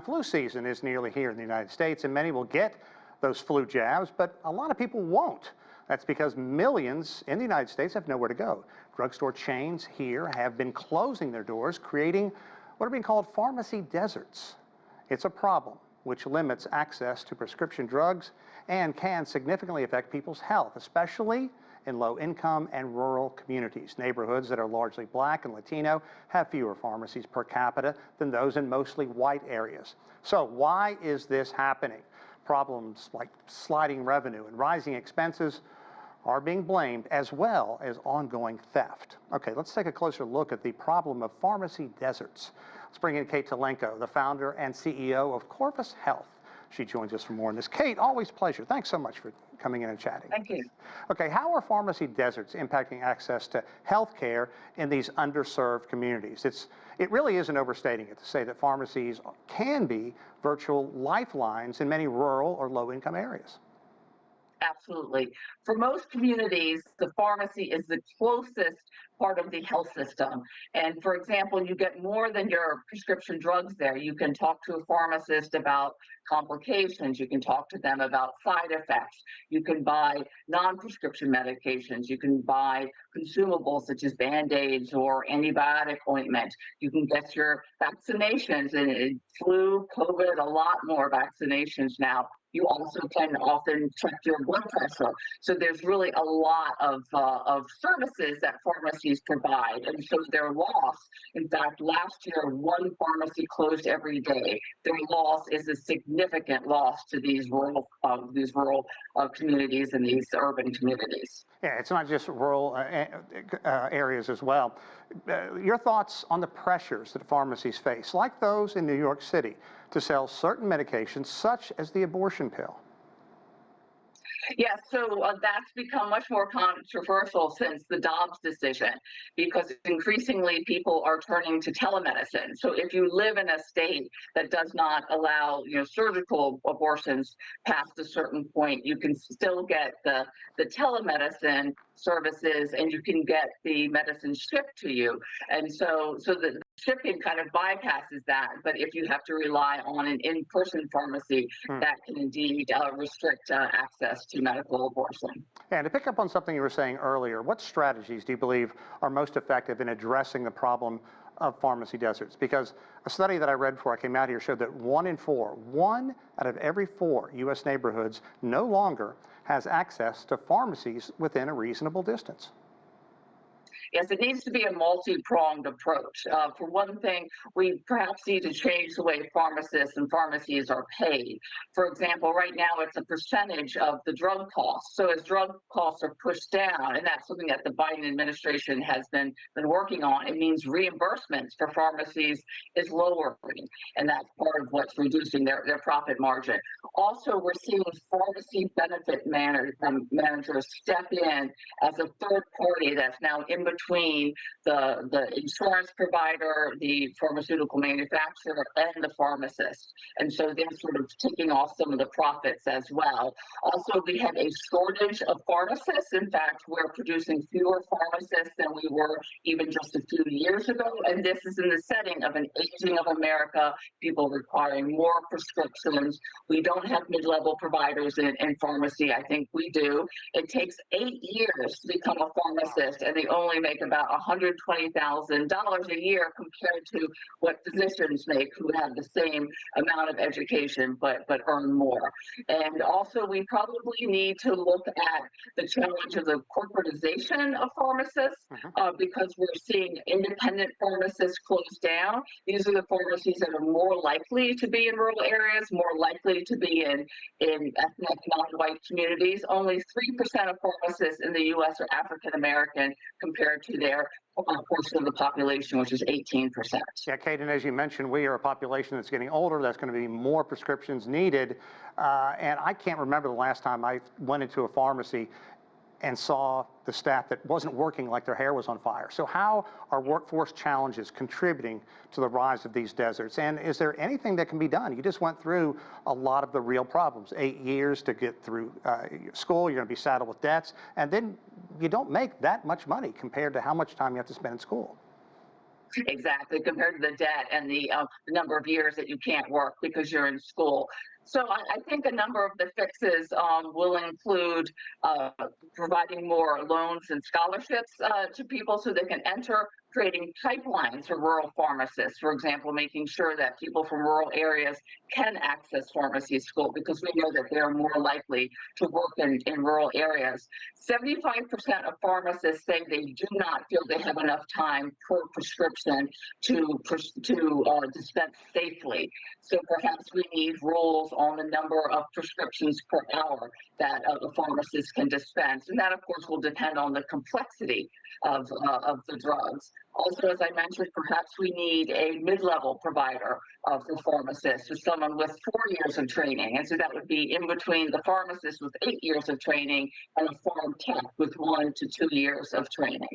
flu season is nearly here in the United States, and many will get those flu jabs, but a lot of people won't. That's because millions in the United States have nowhere to go. Drugstore chains here have been closing their doors, creating what are being called pharmacy deserts. It's a problem which limits access to prescription drugs and can significantly affect people's health, especially in low-income and rural communities. Neighborhoods that are largely Black and Latino have fewer pharmacies per capita than those in mostly white areas. So why is this happening? Problems like sliding revenue and rising expenses are being blamed, as well as ongoing theft. Okay, let's take a closer look at the problem of pharmacy deserts. Let's bring in Kate Tulenko, the founder and CEO of Corvus Health. She joins us for more on this. Kate, always a pleasure. Thanks so much for coming in and chatting. Thank you. Okay, how are pharmacy deserts impacting access to health care in these underserved communities? It really isn't overstating it to say that pharmacies can be virtual lifelines in many rural or low-income areas. Absolutely. For most communities, the pharmacy is the closest part of the health system. And for example, you get more than your prescription drugs there. You can talk to a pharmacist about complications. You can talk to them about side effects. You can buy non-prescription medications. You can buy consumables such as Band-Aids or antibiotic ointment. You can get your vaccinations and flu, COVID, a lot more vaccinations now. You also can often check your blood pressure. So there's really a lot of services that pharmacies provide, and so their loss. In fact, last year, one pharmacy closed every day. Their loss is a significant loss to these rural communities and these urban communities. Yeah, it's not just rural areas as well. Your thoughts on the pressures that pharmacies face, like those in New York City, to sell certain medications, such as the abortion pill? Yes, so that's become much more controversial since the Dobbs decision, because increasingly people are turning to telemedicine. So if you live in a state that does not allow, surgical abortions past a certain point, you can still get the telemedicine services, and you can get the medicine shipped to you. And so the shipping kind of bypasses that. But if you have to rely on an in-person pharmacy, that can indeed restrict access to medical abortion. And to pick up on something you were saying earlier, what strategies do you believe are most effective in addressing the problem of pharmacy deserts? Because a study that I read before I came out here showed that one out of every 4 U.S. neighborhoods no longer has access to pharmacies within a reasonable distance. Yes, it needs to be a multi-pronged approach. For one thing, we perhaps need to change the way pharmacists and pharmacies are paid. For example, right now it's a percentage of the drug costs. So as drug costs are pushed down, and that's something that the Biden administration has been working on, it means reimbursements for pharmacies is lowering, and that's part of what's reducing their profit margin. Also, we're seeing pharmacy benefit managers step in as a third party that's now in between the insurance provider, the pharmaceutical manufacturer, and the pharmacist. And so they're sort of taking off some of the profits as well. Also, we have a shortage of pharmacists. In fact, we're producing fewer pharmacists than we were even just a few years ago. And this is in the setting of an aging of America, people requiring more prescriptions. We don't have mid-level providers in pharmacy. I think we do. It takes 8 years to become a pharmacist, and they only make about $120,000 a year compared to what physicians make who have the same amount of education but earn more. And also, we probably need to look at the challenge of the corporatization of pharmacists because we're seeing independent pharmacists close down. These are the pharmacies that are more likely to be in rural areas, more likely to be in ethnic non-white communities. Only 3% of pharmacists in the U.S. are African American compared to their portion of the population, which is 18%. Yeah, Kate, and as you mentioned, we are a population that's getting older. That's going to be more prescriptions needed. And I can't remember the last time I went into a pharmacy and saw the staff that wasn't working like their hair was on fire. So how are workforce challenges contributing to the rise of these deserts? And is there anything that can be done? You just went through a lot of the real problems. 8 years to get through school, you're gonna be saddled with debts, and then you don't make that much money compared to how much time you have to spend in school. Exactly, compared to the debt and the number of years that you can't work because you're in school. So I think a number of the fixes will include uh, providing more loans and scholarships to people so they can enter, creating pipelines for rural pharmacists, for example, making sure that people from rural areas can access pharmacy school because we know that they're more likely to work in rural areas. 75% of pharmacists say they do not feel they have enough time per prescription to dispense safely. So perhaps we need rules on the number of prescriptions per hour that a pharmacist can dispense, and that of course will depend on the complexity of the drugs. Also, as I mentioned, perhaps we need a mid-level provider for pharmacists, with someone with 4 years of training, and so that would be in between the pharmacist with 8 years of training and a pharm tech with 1 to 2 years of training.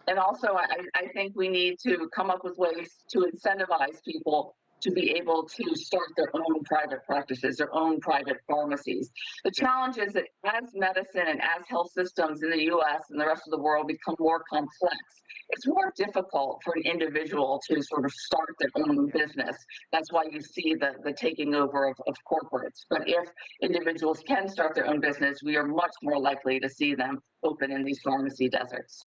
And also, I think we need to come up with ways to incentivize people to be able to start their own private practices, their own private pharmacies. The challenge is that as medicine and as health systems in the US and the rest of the world become more complex, it's more difficult for an individual to sort of start their own business. That's why you see the taking over of corporates. But if individuals can start their own business, we are much more likely to see them open in these pharmacy deserts.